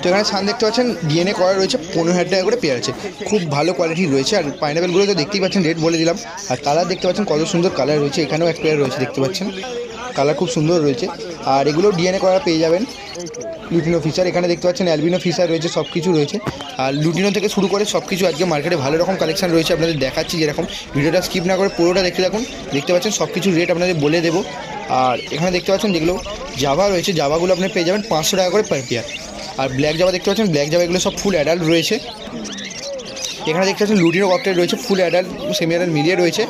তো এখানে সান দেখতে পাচ্ছেন ডিএনএ করা রয়েছে, 15,000 টাকা করে পেয়ার আছে, খুব ভালো কোয়ালিটির রয়েছে। আর পাইনাপেলগুলো তো দেখতেই পাচ্ছেন, রেট বলে দিলাম। আর কালার দেখতে পাচ্ছেন কত সুন্দর কালার রয়েছে, এখানেও এক পেয়ার রয়েছে দেখতে পাচ্ছেন, কালার খুব সুন্দর রয়েছে। আর এগুলো ডিএনএ করা পেয়ে যাবেন। লুটিনো ফিশার এখানে দেখতে পাচ্ছেন, অ্যালবিনো ফিশার রয়েছে, সব কিছু রয়েছে। আর লুটিনো থেকে শুরু করে সব কিছু আজকে মার্কেটে ভালো রকম কালেকশন রয়েছে, আপনাদের দেখাচ্ছি যেরকম। ভিডিওটা স্কিপ না করে পুরোটা দেখতে থাকুন, দেখতে পাচ্ছেন সব কিছু রেট আপনাদের বলে দেবো। আর এখানে দেখতে পাচ্ছেন যেগুলো জাভা রয়েছে, জাভাগুলো আপনি পেয়ে যাবেন 500 টাকা করে পার পেয়ার। আর ব্ল্যাক জাভা দেখতে পাচ্ছেন, ব্ল্যাক জাভা এগুলো সব ফুল অ্যাডাল্ট রয়েছে। এখানে দেখতে পাচ্ছেন লুটিনো ককটেল রয়েছে, ফুল অ্যাডাল্ট সেমি অ্যাডাল্ট মিলিয়ে রয়েছে।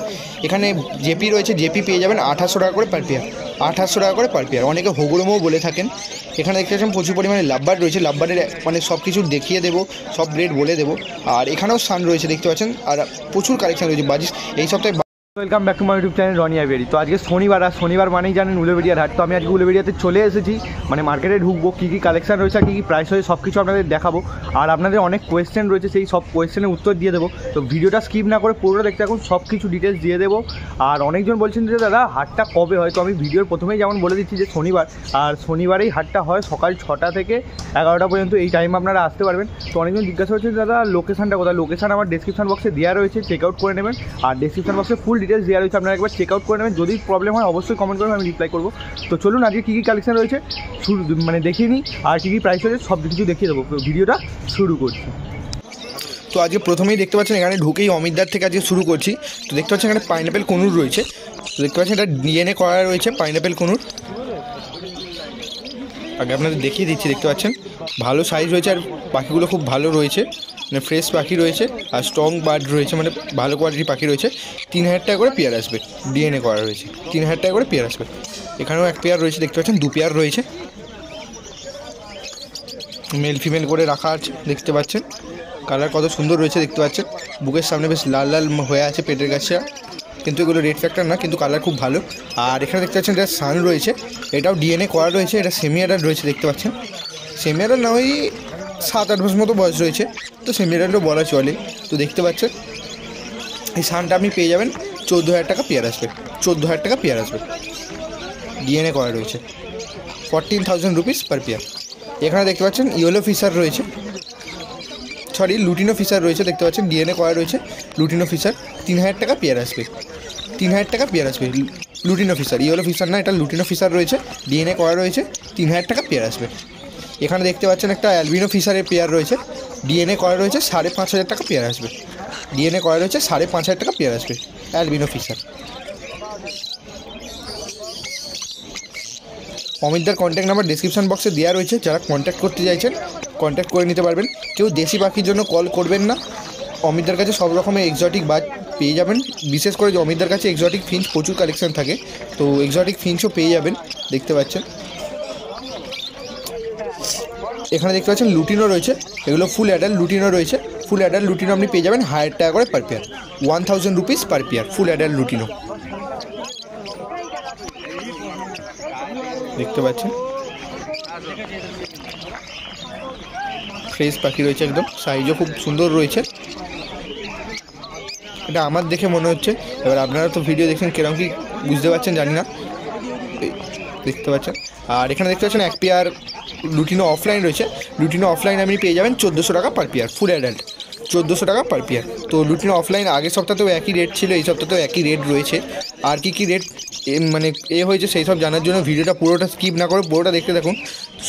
এখানে জেপি রয়েছে, জেপি পেয়ে যাবেন 2800 টাকা করে পার পেয়ার, 2800 টাকা করে পার পেয়ার, অনেকে হোগলমও বলে থাকেন। এখানে দেখতে পাচ্ছেন প্রচুর পরিমাণে লাভবার্ড রয়েছে, লাভবার্ডের মানে সব কিছু দেখিয়ে দেবো, সব রেট বলে দেবো। আর এখানেও সান রয়েছে দেখতে পাচ্ছেন, আর প্রচুর কালেকশন রয়েছে বাজিস এই সপ্তাহে। Welcome back to my YouTube channel Rony aviary. তো আজকে শনিবার, আর শনিবার মানেই জানেন উলুবেড়িয়ার হাট। তো আমি আজকে উলুবেড়িয়াতে চলে এসেছি, মানে মার্কেটে ঢুকবো, কী কী কালেকশন রয়েছে আর কী কী প্রাইস হয়েছে সব কিছু আপনাদের দেখাবো। আর আপনাদের অনেক কোয়েশ্চেন রয়েছে, সেই সব কোয়েশ্চেনের উত্তর দিয়ে দেবো। তো ভিডিওটা স্কিপ না করে পুরোটা দেখতে থাকুন, সব কিছু ডিটেলস দিয়ে দেবো। আর অনেকজন বলছেন যে দাদা হাটটা কবে হয়, তো আমি ভিডিওর প্রথমেই যেমন বলে দিচ্ছি যে শনিবার, আর শনিবারেই হাটটা হয় সকাল 6টা থেকে 11টা পর্যন্ত, এই টাইমে আপনারা আসতে পারবেন। তো অনেকজন জিজ্ঞাসা করছেন দাদা লোকেশানটা কোথায়, লোকেশান আমার ডেসক্রিপশন বক্সে দেওয়া রয়েছে, চেক আউট করে নেবেন। আর ডেসক্রিপশন বক্সে ফুল ডিটেলস দেওয়া রয়েছে, আপনারা একবার চেক আউট করে নেবেন। যদি প্রবলেম হয় অবশ্যই কমেন্ট করবেন, আমি রিপ্লাই করবো। তো চলুন আজকে কী কী কালেকশন রয়েছে শুরু মানে দেখিয়ে নিই, আর কী কী প্রাইস রয়েছে সব কিছু দেখিয়ে দেবো। ভিডিওটা শুরু করছি। তো আজকে প্রথমেই দেখতে পাচ্ছেন এখানে ঢুকেই অমিতদার থেকে আজকে শুরু করছি। তো দেখতে পাচ্ছেন এখানে পাইনাপেল কনুর রয়েছে, তো দেখতে পাচ্ছেন এটা ডিএনএ করা রয়েছে পাইনাপেল কনুর। আগে আপনাদের দেখিয়ে দিচ্ছি, দেখতে পাচ্ছেন ভালো সাইজ রয়েছে, আর পাখিগুলো খুব ভালো রয়েছে, মানে ফ্রেশ পাখি রয়েছে, আর স্ট্রং বার্ড রয়েছে, মানে ভালো কোয়ালিটির পাখি রয়েছে। 3000 টাকা করে পেয়ার আসবে, ডিএনএ করা রয়েছে, 3000 টাকা করে পেয়ার আসবে। এখানেও এক পেয়ার রয়েছে দেখতে পাচ্ছেন, 2 পেয়ার রয়েছে, মেল ফিমেল করে রাখা আছে দেখতে পাচ্ছেন। কালার কত সুন্দর রয়েছে দেখতে পাচ্ছেন, বুকের সামনে বেশ লাল লাল হয়ে আছে পেটের কাছে, কিন্তু এগুলো রেড ফ্যাক্টর না, কিন্তু কালার খুব ভালো। আর এখানে দেখতে পাচ্ছেন এটা সান রয়েছে, এটাও ডিএনএ করা রয়েছে, এটা সেমি অ্যাডাল্ট রয়েছে দেখতে পাচ্ছেন। সেমি অ্যাডাল্ট না, ওই 7-8 মাস মতো বয়স রয়েছে, তো সেমি অ্যাডাল্টও বলা চলে। তো দেখতে পাচ্ছেন এই সানটা আপনি পেয়ে যাবেন 14,000 টাকা পেয়ার আসবে, 14,000 টাকা পেয়ার আসবে, ডিএনএ করা রয়েছে, 14,000 রুপিস পার পেয়ার। এখানে দেখতে পাচ্ছেন ইয়েলো ফিশার রয়েছে, সরি লুটিনো ফিশার রয়েছে দেখতে পাচ্ছেন, ডিএনএ করা রয়েছে লুটিনো ফিশার, 3000 টাকা পেয়ার আসবে, 3000 টাকা পেয়ার আসবে। লুটিনো ফিশার, ইয়েলো ফিশার না, এটা লুটিনো ফিশার রয়েছে, ডিএনএ করা রয়েছে, 3000 টাকা পেয়ার আসবে। এখানে দেখতে পাচ্ছেন একটা অ্যালবিনো ফিশারের পেয়ার রয়েছে, ডিএনএ করা রয়েছে, 5,500 টাকা পেয়ার আসবে, ডিএনএ করা রয়েছে, 5,500 টাকা পেয়ার আসবে অ্যালবিনো ফিশার। অমিতদার কন্ট্যাক্ট নাম্বার ডিসক্রিপশন বক্সে দেওয়া রয়েছে, যারা কন্ট্যাক্ট করতে চাইছেন কন্ট্যাক্ট করে নিতে পারবেন। কেউ দেশি পাখির জন্য কল করবেন না, অমিতদার কাছে সব রকমের এক্সোটিক বাজ পেয়ে যাবেন, বিশেষ করে যে অমিতদার কাছে এক্সোটিক ফিঞ্চ প্রচুর কালেকশন থাকে, তো এক্সোটিক ফিঞ্চও পেয়ে যাবেন দেখতে পাচ্ছেন। এখানে দেখতে পাচ্ছেন লুটিনো রয়েছে, এগুলো ফুল অ্যাডাল্ট লুটিনো রয়েছে, ফুল অ্যাডাল্ট লুটিনো আপনি পেয়ে যাবেন 1000 টাকা করে per pair, 1000 rupees per pair, full adult lutino দেখতে পাচ্ছেন। ফ্রেশ পাখি রয়েছে একদম, সাইজও খুব সুন্দর রয়েছে, এটা আমার দেখে মনে হচ্ছে, এবার আপনারা তো ভিডিও দেখছেন কিরকম কি বুঝতে পারছেন জানি না, দেখতে পাচ্ছেন। আর এখানে দেখতে পাচ্ছেন এক পেয়ার লুটিনো অফলাইন রয়েছে, লুটিনো অফলাইন আপনি পেয়ে যাবেন 1400 টাকা পার পেয়ার, ফুল অ্যাডাল্ট 1400 টাকা পার পেয়ার। তো লুটিনো অফলাইন আগের সপ্তাহেও একই রেট ছিল, এই সপ্তাহেও একই রেট রয়েছে। আর কি রেট মানে হয়েছে সেই সব জানার জন্য ভিডিওটা পুরোটা স্কিপ না করে পুরোটা দেখতে থাকুন,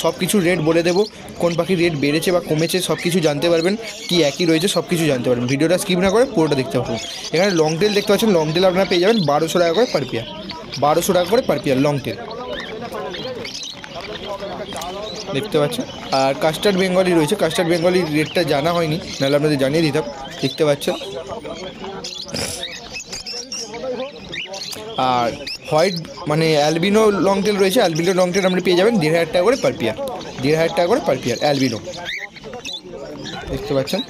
সব কিছু রেট বলে দেবো, কোন পাখির রেট বেড়েছে বা কমেছে সব কিছু জানতে পারবেন, কি একই রয়েছে সব কিছু জানতে পারবেন। ভিডিওটা স্কিপ না করে পুরোটা দেখতে পাবেন। এখানে লং টেল দেখতে পাচ্ছেন, লং টেল আপনারা পেয়ে যাবেন 1200 টাকা করে পার পেয়ার, 1200 টাকা করে পার পেয়ার লং টেল দেখতে পাচ্ছেন। আর কাস্টার্ড বেঙ্গলি রয়েছে, কাস্টার্ড বেঙ্গলির রেটটা জানা হয়নি, নাহলে আপনাদের জানিয়ে দিতাম, দেখতে পাচ্ছেন। আর হোয়াইট মানে অ্যালবিনো লং টেল রয়েছে, অ্যালবিনো লং টেল আপনি পেয়ে যাবেন 1500 টাকা করে পার পেয়ার, 1500 টাকা করে পার পেয়ার অ্যালবিনো দেখতে পাচ্ছেন।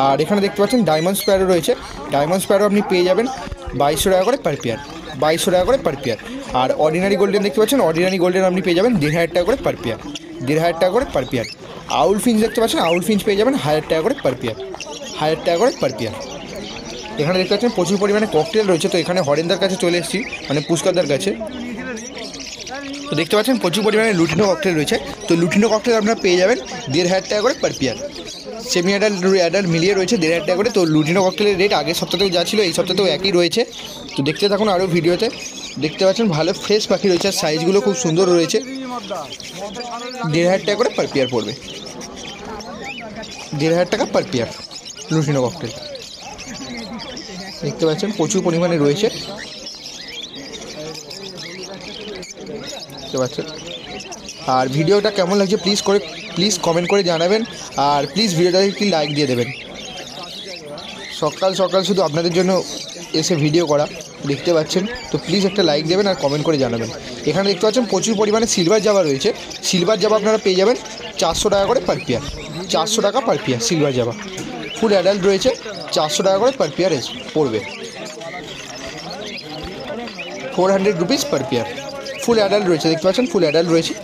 আর এখানে দেখতে পাচ্ছেন ডায়মন্ড স্প্যারো রয়েছে, ডায়মন্ড স্প্যারো আপনি পেয়ে যাবেন 2200 টাকা করে পার পেয়ার, 2200 টাকা করে পার পেয়ার। আর অর্ডিনারি গোল্ডেন দেখতে পাচ্ছেন, অর্ডিনারি গোল্ডেন আপনি পেয়ে যাবেন 1500 টাকা করে পার পেয়ার, 1500 টাকা করে পার পেয়ার। আউল ফিঞ্চ দেখতে পাচ্ছেন, আউল ফিঞ্চ পেয়ে যাবেন 1000 টাকা করে পার পেয়ার, 1000 টাকা করে পার পেয়ার। এখানে দেখতে পাচ্ছেন প্রচুর পরিমাণে ককটেল রয়েছে, তো এখানে হরেন্দার কাছে চলে এসেছি, মানে পুষ্করদার কাছে। তো দেখতে পাচ্ছেন প্রচুর পরিমাণে লুটিনো ককটেল রয়েছে। তো লুটিনো ককটেল আপনারা পেয়ে যাবেন 1500 টাকা করে per pair. Semi adult adult মিলিয়ে রয়েছে 1500 টাকা করে। তো লুটিনো ককটেলের রেট আগের সপ্তাহেও যা ছিল এই সপ্তাহেও একই রয়েছে। তো দেখতে থাকুন আরও ভিডিওতে। দেখতে পাচ্ছেন ভালো ফ্রেশ পাখি রয়েছে, আর সাইজগুলো খুব সুন্দর রয়েছে। 1500 টাকা করে পার পেয়ার পড়বে, 1500 টাকা পার পেয়ার লুটিনো ককটেল। দেখতে পাচ্ছেন প্রচুর পরিমাণে রয়েছে, দেখতে পাচ্ছেন। আর ভিডিওটা কেমন লাগছে প্লিজ কমেন্ট করে জানাবেন, আর প্লিজ ভিডিওটাকে একটি লাইক দিয়ে দেবেন। সকাল সকাল শুধু আপনাদের জন্য এসে ভিডিও করা, দেখতে পাচ্ছেন। তো প্লিজ একটা লাইক দেবেন আর কমেন্ট করে জানাবেন। এখানে দেখতে পাচ্ছেন প্রচুর পরিমাণে সিলভার জাবা রয়েছে। সিলভার জাবা আপনারা পেয়ে যাবেন 400 টাকা করে পার পেয়ার, 400 টাকা পার পেয়ার সিলভার জাবা। ফুল অ্যাডাল্ট রয়েছে, 400 টাকা করে পার পেয়ার পড়বে, 400 rupees per pair. Full adult রয়েছে, দেখতে পাচ্ছেন ফুল অ্যাডাল্ট রয়েছে।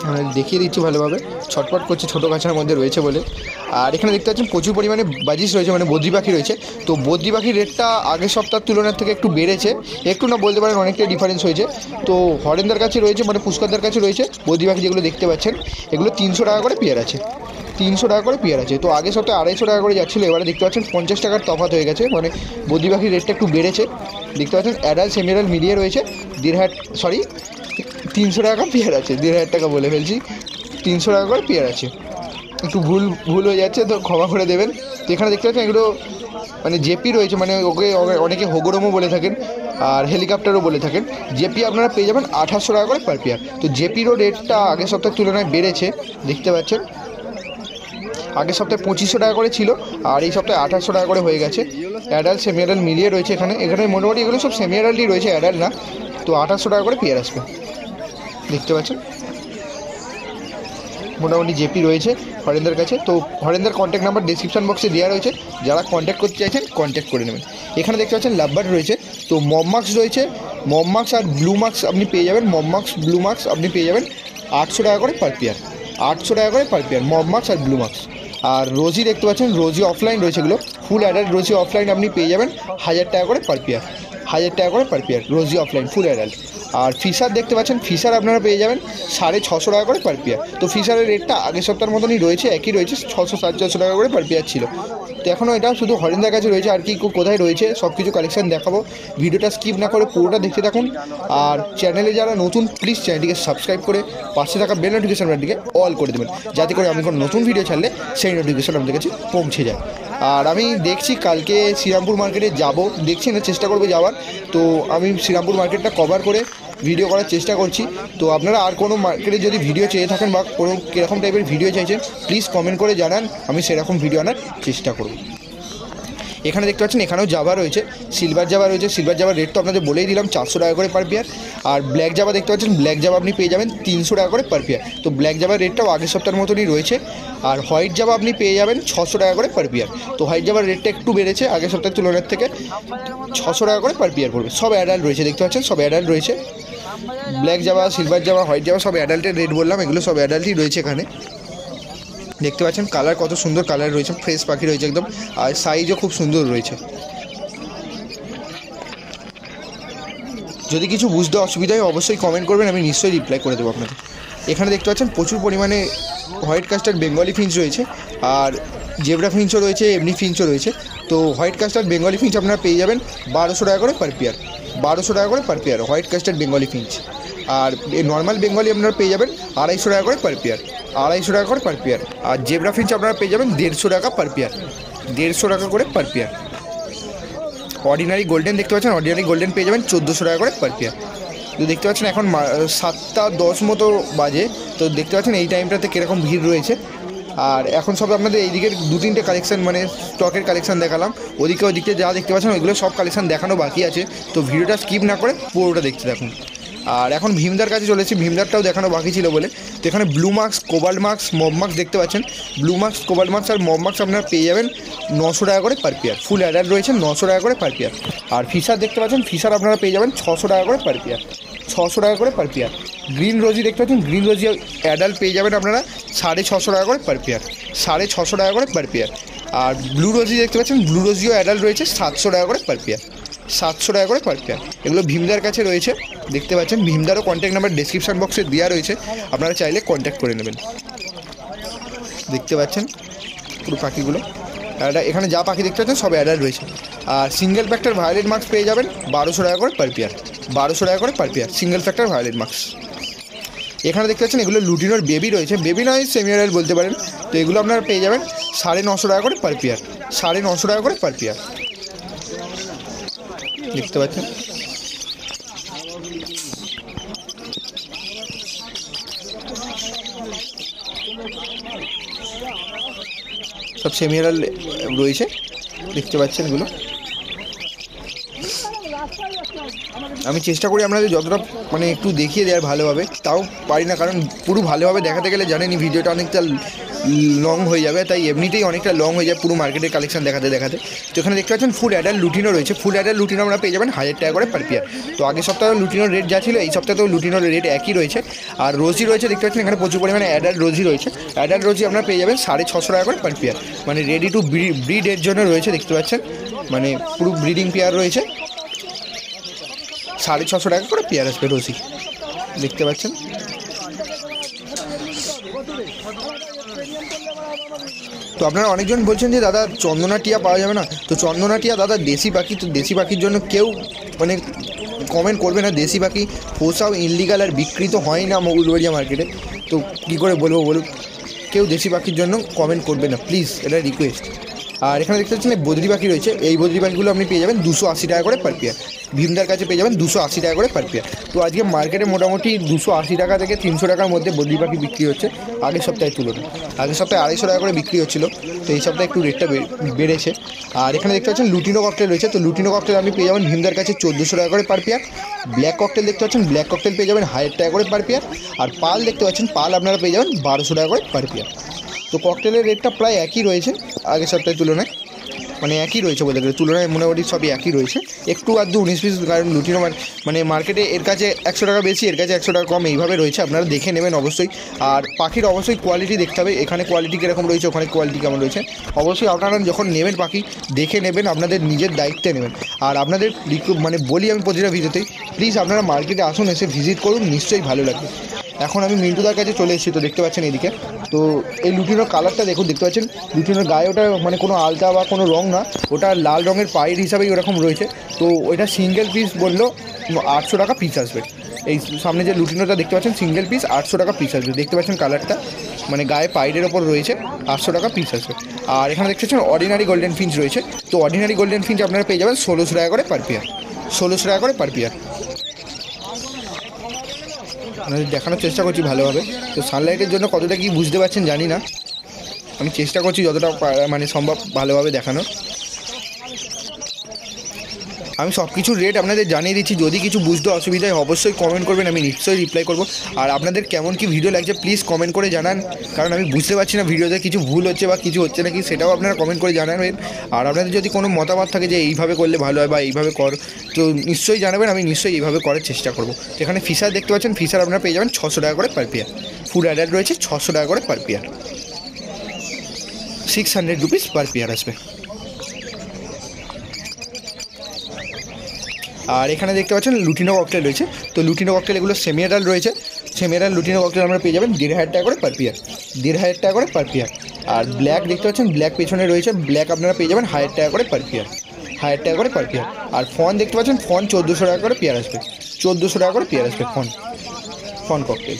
আমি দেখিয়ে দিচ্ছি ভালোভাবে, ছটপট করছে ছোটো গাছের মধ্যে রয়েছে বলে। আর এখানে দেখতে পাচ্ছেন প্রচুর পরিমাণে বাজিস রয়েছে, মানে বদ্রি পাখি রয়েছে। তো বদ্রি পাখির রেটটা আগের সপ্তাহের তুলনার থেকে একটু বেড়েছে, একটু না বলতে পারেন অনেকটাই ডিফারেন্স হয়েছে। তো হরেন্দার কাছে রয়েছে, মানে পুষ্করদার কাছে রয়েছে বদ্রি পাখি যেগুলো দেখতে পাচ্ছেন, এগুলো 300 টাকা করে পেয়ার আছে, 300 টাকা করে পেয়ার আছে। তো আগের সপ্তাহে 250 টাকা করে যাচ্ছিলো, এবারে দেখতে পাচ্ছেন 50 টাকার তফাৎ হয়ে গেছে, মানে বদ্রি পাখির রেটটা একটু বেড়েছে। দেখতে পাচ্ছেন অ্যাডাল্ট সেমি অ্যাডাল্ট মিলিয়ে রয়েছে 300 টাকা পেয়ার আছে, 1500 টাকা বলে ফেলছি, 300 টাকা করে পেয়ার আছে। একটু ভুল হয়ে যাচ্ছে, তো ক্ষমা করে দেবেন। তো এখানে দেখতে পাচ্ছেন এগুলো মানে জেপি রয়েছে, মানে ওকে অনেকে হোগোরমও বলে থাকেন আর হেলিকপ্টারও বলে থাকেন। জেপি আপনারা পেয়ে যাবেন 800 টাকা করে পার পেয়ার। তো জেপিরও রেটটা আগের সপ্তাহের তুলনায় বেড়েছে, দেখতে পাচ্ছেন। আগের সপ্তাহে 2500 টাকা করে ছিল, আর এই সপ্তাহে 800 টাকা করে হয়ে গেছে। অ্যাডাল্ট সেমি অ্যাডাল্ট মিলিয়ে রয়েছে এখানে মোটামুটি এগুলো সব সেমি অ্যাডাল্টই রয়েছে, অ্যাডাল্ট না। তো 800 টাকা করে পেয়ার আসবে, দেখতে পাচ্ছেন। মোটামুটি জেপি রয়েছে হরেন্দার কাছে। তো হরেন্দার কন্ট্যাক্ট নাম্বার ডিসক্রিপশন বক্সে দেওয়া রয়েছে, যারা কন্ট্যাক্ট করতে চাইছেন কন্ট্যাক্ট করে নেবেন। এখানে দেখতে পাচ্ছেন লাভবার্ড রয়েছে। তো মমমাক্স রয়েছে, মমমাক্স আর ব্লু মার্কস আপনি পেয়ে যাবেন, মমমাক্স ব্লু মার্কস আপনি পেয়ে যাবেন 800 টাকা করে পার পেয়ার, 800 টাকা করে পার পেয়ার মমমাক্স আর ব্লু মার্কস। আর রোজি দেখতে পাচ্ছেন, রোজি অফলাইন রয়েছে, এগুলো ফুল অ্যাডাল্ট রোজি অফলাইন আপনি পেয়ে যাবেন 1000 টাকা করে পার পেয়ার, 1000 টাকা করে per pair rosy offline full adult. আর ফিশার দেখতে পাচ্ছেন, ফিশার আপনারা পেয়ে যাবেন 650 টাকা করে পার পেয়ার। তো ফিশারের রেটটা আগের সপ্তাহের মতনই রয়েছে, একই রয়েছে, 600-700 টাকা করে পার পেয়ার ছিল। তো এখনও এটা শুধু হরেন্দার কাছে রয়েছে, আর কি কোথায় রয়েছে সব কিছু কালেকশান দেখাবো। ভিডিওটা স্কিপ না করে পুরোটা দেখতে থাকুন। আর চ্যানেলে যারা নতুন প্লিজ চ্যানেলটিকে সাবস্ক্রাইব করে পাশে থাকা বেল নোটিফিকেশন বাটনটিকে অল করে দেবেন, যাতে করে আমি কোনো নতুন ভিডিও ছাড়লে সেই নোটিফিকেশন আপনাদের কাছে পৌঁছে যায়। আর আমি দেখছি কালকে শ্রীরামপুর মার্কেটে যাব, দেখছি না চেষ্টা করবো যাওয়ার। তো আমি শ্রীরামপুর মার্কেটটা কভার করে ভিডিও করার চেষ্টা করছি। তো আপনারা আর কোনো মার্কেটে যদি ভিডিও চেয়ে থাকেন বা কোনো কীরকম টাইপের ভিডিও চাইছেন প্লিজ কমেন্ট করে জানান, আমি সেরকম ভিডিও আনার চেষ্টা করব। এখানে দেখতে পাচ্ছেন এখানেও জাভা রয়েছে, সিলভার জাভা রয়েছে। সিলভার জাভার রেট তো আপনাদের বলেই দিলাম 400 টাকা করে পার পেয়ার। আর ব্ল্যাক জাভা দেখতে পাচ্ছেন, ব্ল্যাক জাভা আপনি পেয়ে যাবেন 300 টাকা করে পার পেয়ার। তো ব্ল্যাক জাভার রেটটাও আগের সপ্তাহের মতনই রয়েছে। আর হোয়াইট জাভা আপনি পেয়ে যাবেন 600 টাকা করে পার পেয়ার। তো হোয়াইট জাভার রেটটা একটু বেড়েছে আগের সপ্তাহের তুলনার থেকে, 600 টাকা করে পার পেয়ার পড়বে। সব অ্যাডাল্ট রয়েছে, দেখতে পাচ্ছেন সব অ্যাডাল্ট রয়েছে। Black Java, silver Java, white Java সব অ্যাডাল্টের রেট বললাম, এগুলো সব অ্যাডাল্টই রয়েছে এখানে। দেখতে পাচ্ছেন কালার কত সুন্দর কালার রয়েছে, ফ্রেশ পাখি রয়েছে একদম, আর সাইজও খুব সুন্দর রয়েছে। যদি কিছু বুঝতে অসুবিধা হয় অবশ্যই কমেন্ট করবেন, আমি নিশ্চয়ই রিপ্লাই করে দেবো আপনাদের। এখানে দেখতে পাচ্ছেন প্রচুর পরিমাণে হোয়াইট কাস্টার্ড বেঙ্গলি ফিঞ্চ রয়েছে, আর জেব্রা ফিঞ্চও রয়েছে, এমনি ফিঞ্চও রয়েছে। তো হোয়াইট কাস্টার্ড বেঙ্গলি ফিঞ্চ আপনারা পেয়ে যাবেন 1200 টাকা করে পার পেয়ার, 1200 টাকা করে per pair white custard Bengali finch. আর নর্মাল বেঙ্গলি আপনারা পেয়ে যাবেন 250 টাকা করে পার পেয়ার, 250 টাকা করে পার পেয়ার। আর জেব্রা ফিঞ্চ আপনারা পেয়ে যাবেন 150 টাকা পার পেয়ার, 150 টাকা করে পার পেয়ার। অর্ডিনারি গোল্ডেন দেখতে পাচ্ছেন, অর্ডিনারি গোল্ডেন পেয়ে যাবেন 1400 টাকা করে পার পেয়ার। তো দেখতে পাচ্ছেন এখন 7:10 মতো বাজে। তো দেখতে পাচ্ছেন এই টাইমটাতে কীরকম ভিড় রয়েছে। আর এখন সব আপনাদের এইদিকে 2-3টে কালেকশান মানে স্টকের কালেকশান দেখালাম, ওদিকে যা দেখতে পাচ্ছেন ওইগুলো সব কালেকশান দেখানো বাকি আছে। তো ভিডিওটা স্কিপ না করে পুরোটা দেখতে থাকুন। আর এখন ভীমদার কাছে চলেছি, ভীমদারটাও দেখানো বাকি ছিল বলে। তো এখানে blue marks, cobalt marks, mob marks দেখতে পাচ্ছেন। ব্লু মার্কস, কোবাল্ট মার্কস আর মব মার্কস আপনারা পেয়ে যাবেন 900 টাকা করে পার পেয়ার। ফুল অ্যাডাল্ট রয়েছে 900 টাকা করে পার পেয়ার। আর ফিশার দেখতে পাচ্ছেন, ফিশার আপনারা পেয়ে যাবেন 600 টাকা করে পার পেয়ার, 600 টাকা করে পার পেয়ার। গ্রিন রোজি দেখতে পাচ্ছেন, গ্রিন রোজি অ্যাডাল্ট পেয়ে যাবেন আপনারা 650 টাকা করে পার পেয়ার, 650 টাকা করে পার পেয়ার। আর ব্লু রোজি দেখতে পাচ্ছেন, ব্লু রোজিও অ্যাডাল্ট রয়েছে 700 টাকা করে পার পেয়ার, 700 টাকা করে পার পেয়ার। এগুলো ভীমদার কাছে রয়েছে, দেখতে পাচ্ছেন। ভীমদারও কন্ট্যাক্ট নাম্বার ডেসক্রিপশন বক্সে দেওয়া রয়েছে, আপনারা চাইলে কন্ট্যাক্ট করে নেবেন। দেখতে পাচ্ছেন পুরো পাখিগুলো, এখানে যা পাখি দেখতে পাচ্ছেন সব অ্যাডাল্ট রয়েছে। আর সিঙ্গেল ফ্যাক্টর ভায়োলেট মার্কস পেয়ে যাবেন 1200 টাকা করে পার পেয়ার, 1200 টাকা করে per pair single factor violet marks. এখানে দেখতে পাচ্ছেন এগুলো লুটিনোর বেবি রয়েছে, বেবি নয় সেমি অ্যাডাল্ট বলতে পারেন। তো এগুলো আপনারা পেয়ে যাবেন 950 টাকা করে পার পেয়ার, 950 টাকা করে পার পেয়ার। দেখতে পাচ্ছেন সব সেমি অ্যাডাল্ট রয়েছে, দেখতে পাচ্ছেন এগুলো। আমি চেষ্টা করি আপনাদের যতটা মানে একটু দেখিয়ে দেওয়ার ভালোভাবে, তাও পারি না, কারণ পুরো ভালোভাবে দেখাতে গেলে জানেনই ভিডিওটা অনেকটা লং হয়ে যাবে, তাই এমনিতেই অনেকটা লং হয়ে যায় পুরো মার্কেটের কালেকশন দেখাতে দেখাতে। তো এখানে দেখতে পাচ্ছেন ফুল অ্যাডাল্ট লুটিনো রয়েছে, ফুল অ্যাডাল্ট লুটিনো আমরা পেয়ে যাবেন 1000 টাকা করে পার পেয়ার। তো আগের সপ্তাহে লুটিনোর রেট যা ছিল, এই সপ্তাহেও লুটিনোর রেট একই রয়েছে। আর রোজি রয়েছে, দেখতে পাচ্ছেন এখানে প্রচুর পরিমাণে অ্যাডাল্ট রোজি রয়েছে। অ্যাডাল্ট রোজি আপনারা পেয়ে যাবেন 650 টাকা করে পার পেয়ার, মানে রেডি টু ব্রিডের জন্য রয়েছে, দেখতে পাচ্ছেন মানে পুরো ব্রিডিং পেয়ার রয়েছে। 650 টাকা করে পেয়ার আসবে রোজি, দেখতে পাচ্ছেন। তো আপনারা অনেকজন বলছেন যে দাদা চন্দনা টিয়া পাওয়া যাবে না। তো চন্দনা টিয়া দাদা দেশি পাখি, তো দেশি পাখির জন্য কেউ মানে কমেন্ট করবে না। দেশি পাখি পোষাও ইনলিগাল আর বিক্রি তো হয় না উলুবেড়িয়া মার্কেটে, তো কী করে বলবো বলুন, কেউ দেশি পাখির জন্য কমেন্ট করবে না প্লিজ, এটা রিকোয়েস্ট। আর এখানে দেখতে পাচ্ছেন বদ্রি পাখি রয়েছে, এই বদ্রি পাখিগুলো আপনি পেয়ে যাবেন 280 টাকা করে পার পেয়ার। ভীমদার কাছে পেয়ে যাবেন 280 টাকা করে পার পেয়ার। তো আজকে মার্কেটে মোটামুটি 280 টাকা থেকে 300 টাকার মধ্যে বদ্রি পাখি বিক্রি হচ্ছে আগের সপ্তাহের তুলনায়। আগের সপ্তাহে 250 টাকা করে বিক্রি হচ্ছিলো, তো এই সপ্তাহে একটু রেটটা বেড়েছে। আর এখানে দেখতে পাচ্ছেন লুটিনো ককটেল রয়েছে, তো লুটিনো ককটেল আপনি পেয়ে যাবেন ভীমদার কাছে 1400 টাকা করে পার পেয়ার। ব্ল্যাক ককটেল দেখতে পাচ্ছেন, ব্ল্যাক ককটেল পেয়ে যাবেন 1000 টাকা করে পার পেয়ার। আর পাল দেখতে পাচ্ছেন, পাল আপনারা পেয়ে যাবেন 1200 টাকা করে পার পেয়ার। তো ককটেলের রেটটা প্রায় একই রয়েছে আগের সপ্তাহের তুলনায়, মানে একই রয়েছে বলতে গেলে, তুলনায় মোটামুটি সবই একই রয়েছে। একটু আধটু 19 পিস, কারণ লুটিনো মানে মার্কেটে এর কাছে 100 টাকা বেশি, এর কাছে 100 টাকা কম, এইভাবে রয়েছে, আপনারা দেখে নেবেন অবশ্যই। আর পাখির অবশ্যই কোয়ালিটি দেখতে হবে, এখানে কোয়ালিটি কীরকম রয়েছে, ওখানে কোয়ালিটি কেমন রয়েছে, অবশ্যই আপনারা যখন নেবেন পাখি দেখে নেবেন, আপনাদের নিজের দায়িত্বে নেবেন। আর আপনাদের মানে বলি আমি প্রতিটা ভিডিওতেই, প্লিজ আপনারা মার্কেটে আসুন, এসে ভিজিট করুন, নিশ্চয়ই ভালো লাগবে। এখন আমি মিন্টুদার কাছে চলে এসেছি, তো দেখতে পাচ্ছেন এদিকে। তো এই লুটিনোর কালারটা দেখুন, দেখতে পাচ্ছেন লুটিনোর গায়ে ওটা মানে কোনো আলতা বা কোনো রং না, ওটা লাল রঙের পায়ের হিসাবেই ওরকম রয়েছে। তো ওইটা সিঙ্গেল পিস বললো 800 টাকা পিস আসবে। এই সামনে যে লুটিনোটা দেখতে পাচ্ছেন সিঙ্গেল পিস 800 টাকা পিস আসবে, দেখতে পাচ্ছেন কালারটা মানে গায়ে পায়ের ওপর রয়েছে, 800 টাকা পিস আসবে। আর এখানে দেখতে পাচ্ছেন অর্ডিনারি গোল্ডেন ফিঞ্চ রয়েছে, তো অর্ডিনারি গোল্ডেন ফিঞ্চ আপনারা পেয়ে যাবেন 1600 টাকা করে পার পেয়ার, 1600 টাকা করে পার পেয়ার। দেখানোর চেষ্টা করছি ভালোভাবে। তো সানলাইটের জন্য কতটা কি বুঝতে পারছেন জানি না, আমি চেষ্টা করছি যতটা মানে সম্ভব ভালোভাবে দেখানোর। আমি সব কিছুর রেট আপনাদের জানিয়ে দিচ্ছি, যদি কিছু বুঝতে অসুবিধা হয় অবশ্যই কমেন্ট করবেন, আমি নিশ্চয়ই রিপ্লাই করব। আর আপনাদের কেমন কি ভিডিও লাগছে প্লিজ কমেন্ট করে জানান, কারণ আমি বুঝতে পারছি না ভিডিওতে কিছু ভুল হচ্ছে বা কিছু হচ্ছে নাকি, সেটাও আপনারা কমেন্ট করে জানাবেন। আর আপনাদের যদি কোনো মতামত থাকে যে এইভাবে করলে ভালো হয় বা এইভাবে কর, তো নিশ্চয়ই জানাবেন, আমি নিশ্চয়ই এইভাবে করার চেষ্টা করব। এখানে ফিশার দেখতে পাচ্ছেন, ফিশার আপনারা পেয়ে যাবেন 600 টাকা করে পার পেয়ার, ফুড অ্যাডাল্ট রয়েছে 600 টাকা করে per pair, 600 rupees per pair আসবে। আর এখানে দেখতে পাচ্ছেন লুটিনো ককটেল রয়েছে, তো লুটিনো ককটেল এগুলো সেমি অ্যাডাল্ট রয়েছে, সেমি অ্যাডাল্ট লুটিনো ককটেল আমরা পেয়ে যাবেন 1500 টাকা করে পার পেয়ার, 1500 টাকা করে পার পেয়ার। আর ব্ল্যাক দেখতে পাচ্ছেন, ব্ল্যাক পেছনে রয়েছে, ব্ল্যাক আপনারা পেয়ে যাবেন 1000 টাকা করে পার পেয়ার, 1000 টাকা করে পার পেয়ার। আর ফন দেখতে পাচ্ছেন, ফন 1400 টাকা করে পেয়ার আসবে, 1400 টাকা করে পেয়ার আসবে ফন ককটেল।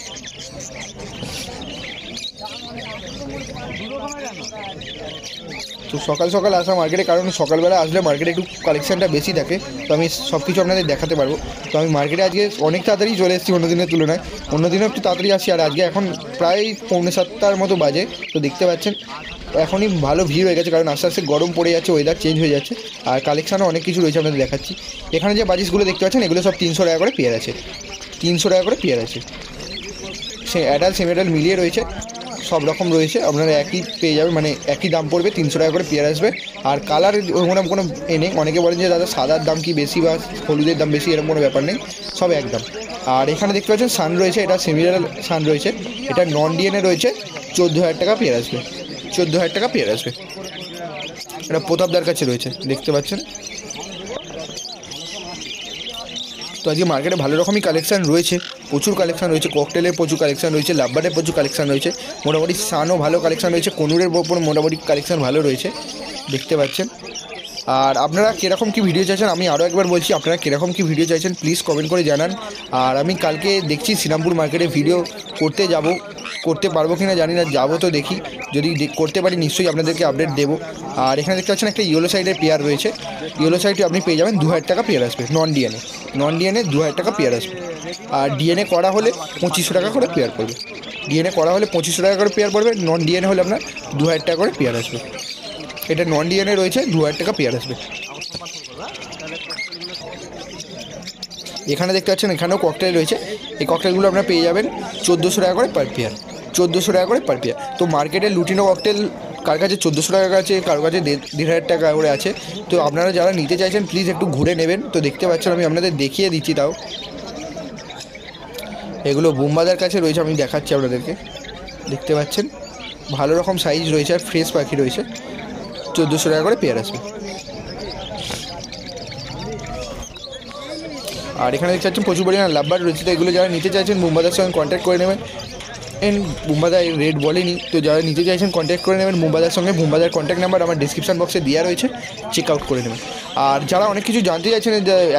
তো সকাল সকাল আসা মার্কেটে, কারণ সকালবেলা আসলে মার্কেটে একটু কালেকশানটা বেশি থাকে, তো আমি সব কিছু আপনাদের দেখাতে পারবো। তো আমি মার্কেটে আজকে অনেক তাড়াতাড়ি চলে এসেছি অন্য দিনের তুলনায়, অন্য দিনও একটু তাড়াতাড়ি আসি, আর আজকে এখন প্রায় 6:45 মতো বাজে। তো দেখতে পাচ্ছেন এখনই ভালো ভিড় হয়ে গেছে, কারণ আস্তে আস্তে গরম পড়ে যাচ্ছে, ওয়েদার চেঞ্জ হয়ে যাচ্ছে, আর কালেকশানও অনেক কিছু রয়েছে আপনাদের দেখাচ্ছি। এখানে যে বাজিসগুলো দেখতে পাচ্ছেন এগুলো সব 300 টাকা করে পেয়ার আছে, 300 টাকা করে পেয়ার আছে, সে অ্যাডাল্ট সেমি অ্যাডাল্ট মিলিয়ে রয়েছে, সব রকম রয়েছে, আপনারা একই পেয়ে যাবেন, মানে একই দাম পড়বে, 300 টাকা করে পেয়ার আসবে। আর কালার ওরকম কোনো নেই, অনেকে বলেন যে দাদা সাদার দাম কি বেশি বা হলুদের দাম বেশি, এরকম কোনো ব্যাপার নেই, সব একদম। আর এখানে দেখতে পাচ্ছেন সান রয়েছে, এটা সেমি অ্যাডাল্ট সান রয়েছে, এটা নন ডিএনএ রয়েছে, 14,000 টাকা পেয়ার আসবে, 14,000 টাকা পেয়ার আসবে। এটা প্রতাপদার কাছে রয়েছে, দেখতে পাচ্ছেন তো আজকে মার্কেটে ভালো রকমই কালেকশান রয়েছে, প্রচুর কালেকশান রয়েছে, ককটেলের প্রচুর কালেকশান রয়েছে, লাভবার্ডের প্রচুর কালেকশান রয়েছে, মোটামুটি সানও ভালো কালেকশান রয়েছে, কনুরের ওপর মোটামুটি কালেকশান ভালো রয়েছে দেখতে পাচ্ছেন। আর আপনারা কীরকম কী ভিডিও চাইছেন আমি আরও একবার বলছি, আপনারা কীরকম কী ভিডিও চাইছেন প্লিজ কমেন্ট করে জানান। আর আমি কালকে দেখছি শ্রীরামপুর মার্কেটে ভিডিও করতে যাব, করতে পারবো কি না জানি না, যাবো তো দেখি, যদি করতে পারি নিশ্চয়ই আপনাদেরকে আপডেট দেবো। আর এখানে দেখতে পাচ্ছেন একটা ইয়েলো সাইডের পেয়ার রয়েছে, ইয়েলো সাইডে আপনি পেয়ে যাবেন 2000 টাকা পেয়ার আসবে, নন ডিএনএ 2000 টাকা পেয়ার আসবে। আর ডিএনএ করা হলে 2500 টাকা করে পেয়ার পড়বে, ডিএনএ করা হলে 2500 টাকা করে পেয়ার পড়বে, নন ডিএনএ হলে আপনার 2000 টাকা করে পেয়ার আসবে। এটা নন ডিএনএ রয়েছে, 2000 টাকা পেয়ার আসবে। এখানে দেখতে পাচ্ছেন এখানেও ককটেল রয়েছে, এই ককটেলগুলো আপনারা পেয়ে যাবেন 1400 টাকা করে পার পেয়ার, 1400 টাকা করে পার পেয়ার। তো মার্কেটে লুটিনো ককটেল কার কাছে 1400 টাকা আছে, কারো কাছে 1500 টাকা করে আছে। তো আপনারা যারা নিতে চাইছেন প্লিজ একটু ঘুরে নেবেন। তো দেখতে পাচ্ছেন আমি আপনাদের দেখিয়ে দিচ্ছি, তাও এগুলো বোম্বাদার কাছে রয়েছে, আমি দেখাচ্ছি আপনাদেরকে, দেখতে পাচ্ছেন ভালো রকম সাইজ রয়েছে আর ফ্রেশ পাখি রয়েছে, 1400 টাকা করে পেয়ার আসবে। আর এখানে দেখতে পাচ্ছেন প্রচুর পরিমাণে লাভবার্ড রয়েছে, তো এগুলো যারা নিতে চাইছেন বোম্বাদার সঙ্গে কন্ট্যাক্ট করে নেবেন। বোম্বাদা রেট বলেনি, তো যারা নিতে চাইছেন কন্ট্যাক্ট করে নেবেন বোম্বাদার সঙ্গে। বোম্বাদার কন্ট্যাক্ট নাম্বার আমার ডিসক্রিপশন বক্সে দেওয়া রয়েছে, চেক আউট করে নেবেন। আর যারা অনেক কিছু জানতে চাইছেন,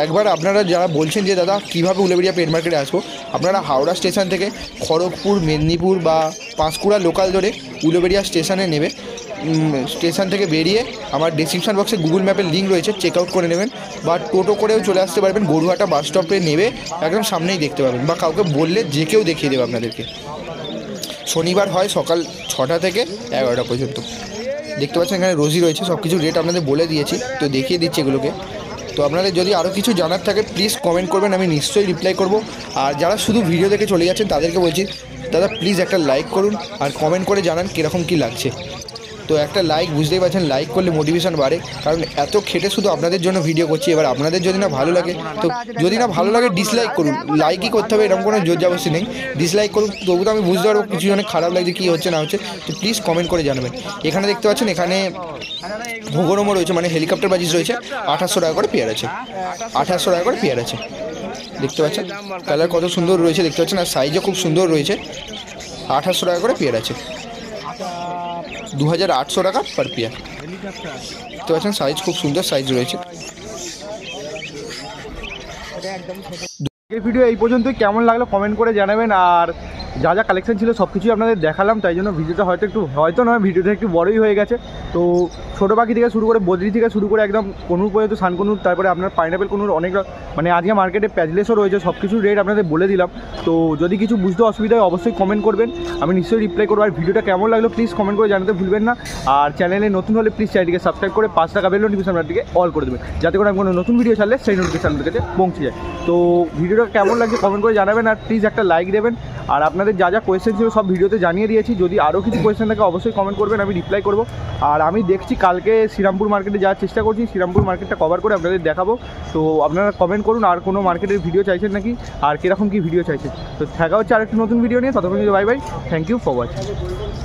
একবার আপনারা যারা বলছেন যে দাদা কীভাবে উলুবেড়িয়া পেট মার্কেটে আসবো, আপনারা হাওড়া স্টেশন থেকে খড়গপুর, মেদিনীপুর বা পাঁশকুড়া লোকাল ধরে উলুবেড়িয়া স্টেশনে নেবে, স্টেশন থেকে বেরিয়ে আমার ডিসক্রিপশন বক্সে গুগল ম্যাপের লিঙ্ক রয়েছে, চেক আউট করে নেবেন। বা টোটো করেও চলে আসতে পারবেন, গরুহাটা বাস স্টপে নেবে একদম সামনেই দেখতে পাবেন, বা কাউকে বললে যে কেউ দেখিয়ে দেবে আপনাদেরকে। শনিবার হয় সকাল 6টা থেকে 11টা পর্যন্ত। দেখতে পাচ্ছেন এখানে রোজি রয়েছে, সব কিছু রেট আপনাদের বলে দিয়েছি, তো দেখিয়ে দিচ্ছি এগুলোকে। তো আপনাদের যদি আরও কিছু জানার থাকে প্লিজ কমেন্ট করবেন, আমি নিশ্চয়ই রিপ্লাই করব। আর যারা শুধু ভিডিও দেখে চলে যাচ্ছেন তাদেরকে বলছি দাদা প্লিজ একটা লাইক করুন আর কমেন্ট করে জানান কীরকম কী লাগছে। তো একটা লাইক, বুঝতেই পারছেন লাইক করলে মোটিভেশন বাড়ে, কারণ এত খেটে শুধু আপনাদের জন্য ভিডিও করছি। এবার আপনাদের যদি না ভালো লাগে, তো যদি না ভালো লাগে ডিসলাইক করুন, লাইকই করতে হবে এরকম কোনো জোর জবরদস্তি নেই, ডিসলাইক করুন, তবু তো আমি বুঝতে পারবো কিছু জনের খারাপ লাগছে, কী হচ্ছে না হচ্ছে। তো প্লিজ কমেন্ট করে জানাবেন। এখানে দেখতে পাচ্ছেন এখানে ঘুঘরমো রয়েছে, মানে হেলিকপ্টার বাজিস রয়েছে, 2800 টাকা করে পেয়ার আছে, 2800 টাকা করে পেয়ার আছে। দেখতে পাচ্ছেন কালার কত সুন্দর রয়েছে দেখতে পাচ্ছেন, আর সাইজও খুব সুন্দর রয়েছে, 2800 টাকা করে পেয়ার আছে, 2800 টাকা পার পেয়ার। দেখতে পাচ্ছেন সাইজ খুব সুন্দর সাইজ রয়েছে। এই ভিডিও এই পর্যন্তই, কেমন লাগলো কমেন্ট করে জানাবেন। আর যা যা কালেকশন ছিল সব কিছুই আপনাদের দেখালাম, তাই জন্য ভিডিওটা ভিডিওটা একটু বড়ই হয়ে গেছে। তো ছোটো পাখি থেকে শুরু করে বদ্রি থেকে শুরু করে একদম কনুর পর্যন্ত, সানকনুর, তারপরে আপনার পাইনাপেল কনুর, অনেক মানে আজকে মার্কেটে প্যাজলেসও রয়েছে, সব কিছুর রেট আপনাদের বলে দিলাম। তো যদি কিছু বুঝতে অসুবিধা হয় অবশ্যই কমেন্ট করবেন, আমি নিশ্চয়ই রিপ্লাই করবো। আর ভিডিওটা কেমন লাগলো প্লিজ কমেন্ট করে জানাতে ভুলবেন না। আর চ্যানেলে নতুন হলে প্লিজ চ্যানেলটিকে সাবস্ক্রাইব করে 5 টাকা বেল নোটিফিকেশন আপনাদেরকে অল করে দেবেন, যাতে করে আমি কোনো নতুন ভিডিও ছাড়লে সেই নোটিফিকেশন আপনাদের কাছে পৌঁছে যায়। তো ভিডিওটা কেমন লাগছে কমেন্ট করে জানাবেন, আর প্লিজ একটা লাইক দেবেন। আর আপনাদের যা যা কোয়েশ্চেন ছিল সব ভিডিওতে জানিয়ে দিয়েছি, যদি আরও কিছু কোয়েশ্চেন থাকে অবশ্যই কমেন্ট করবেন, আমি রিপ্লাই করবো। আর আমি দেখছি কালকে শ্রীরামপুর মার্কেটে যাওয়ার চেষ্টা করছি, শ্রীরামপুর মার্কেটটা কভার করে আপনাদের দেখাবো। তো আপনারা কমেন্ট করুন আর কোনো মার্কেটের ভিডিও চাইছেন নাকি, আর কীরকম কী ভিডিও চাইছেন। তো দেখা হচ্ছে আরেকটি নতুন ভিডিও নিয়ে, ততক্ষণ bye bye, thank you for watching.